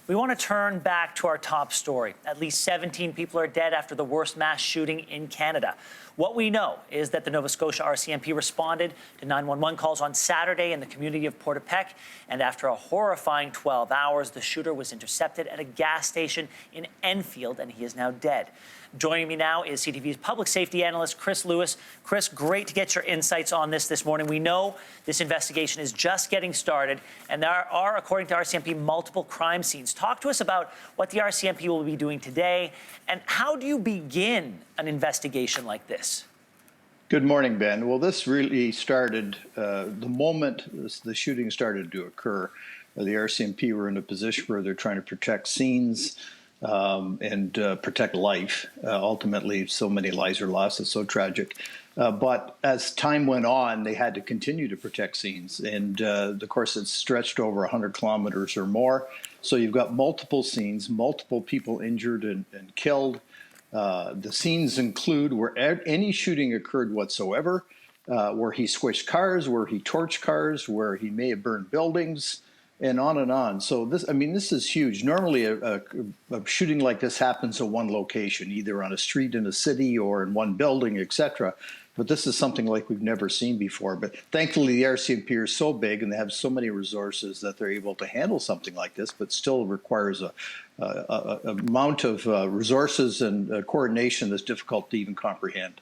We want to turn back to our top story. At least 17 people are dead after the worst mass shooting in Canada. What we know is that the Nova Scotia RCMP responded to 911 calls on Saturday in the community of Portapique, and after a horrifying 12 hours, the shooter was intercepted at a gas station in Enfield, and he is now dead. Joining me now is CTV's public safety analyst, Chris Lewis. Chris, great to get your insights on this morning. We know this investigation is just getting started, and there are, according to RCMP, multiple crime scenes. Talk to us about what the RCMP will be doing today, and how do you begin an investigation like this? Good morning, Ben. Well, this really started the moment the shooting started to occur. The RCMP were in a position where they're trying to protect scenes and protect life. Ultimately, so many lives are lost. It's so tragic. But as time went on, they had to continue to protect scenes. And of course, it's stretched over 100 kilometers or more. So you've got multiple scenes, multiple people injured and killed. The scenes include where any shooting occurred whatsoever, where he squished cars, where he torched cars, where he may have burned buildings, and on and on. So this is huge. Normally, a shooting like this happens at one location, either on a street in a city or in one building, etc. But this is something like we've never seen before. But thankfully, the RCMP is so big and they have so many resources that they're able to handle something like this, but still requires a amount of resources and coordination that's difficult to even comprehend.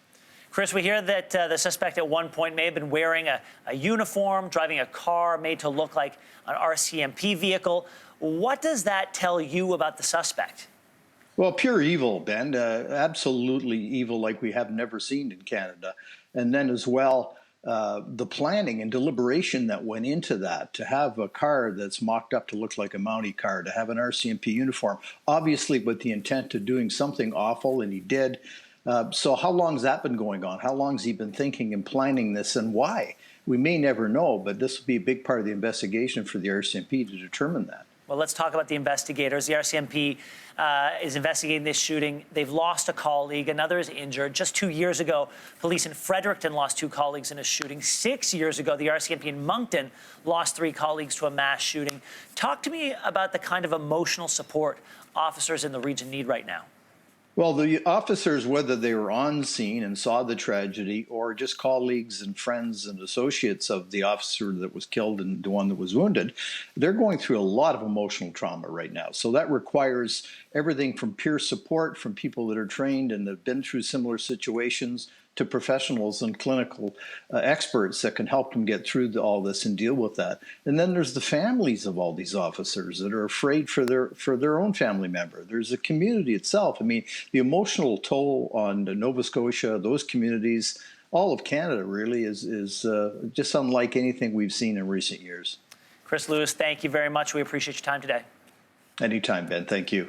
Chris, we hear that the suspect at one point may have been wearing a uniform, driving a car made to look like an RCMP vehicle. What does that tell you about the suspect? Well, pure evil, Ben, absolutely evil like we have never seen in Canada. And then as well, the planning and deliberation that went into that, to have a car that's mocked up to look like a Mountie car, to have an RCMP uniform, obviously with the intent of doing something awful, and he did. So how long has that been going on? How long has he been thinking and planning this, and why? We may never know, but this will be a big part of the investigation for the RCMP to determine that. Well, let's talk about the investigators. The RCMP is investigating this shooting. They've lost a colleague. Another is injured. Just 2 years ago, police in Fredericton lost 2 colleagues in a shooting. 6 years ago, the RCMP in Moncton lost 3 colleagues to a mass shooting. Talk to me about the kind of emotional support officers in the region need right now. Well, the officers, whether they were on scene and saw the tragedy or just colleagues and friends and associates of the officer that was killed and the one that was wounded, they're going through a lot of emotional trauma right now. So that requires everything from peer support from people that are trained and have been through similar situations to professionals and clinical experts that can help them get through all this and deal with that. And then there's the families of all these officers that are afraid for their own family member. There's the community itself. I mean, the emotional toll on Nova Scotia, those communities, all of Canada really is just unlike anything we've seen in recent years. Chris Lewis, thank you very much. We appreciate your time today. Anytime, Ben. Thank you.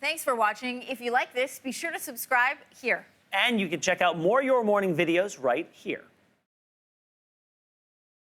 Thanks for watching. If you like this, be sure to subscribe here. And you can check out more Your Morning videos right here.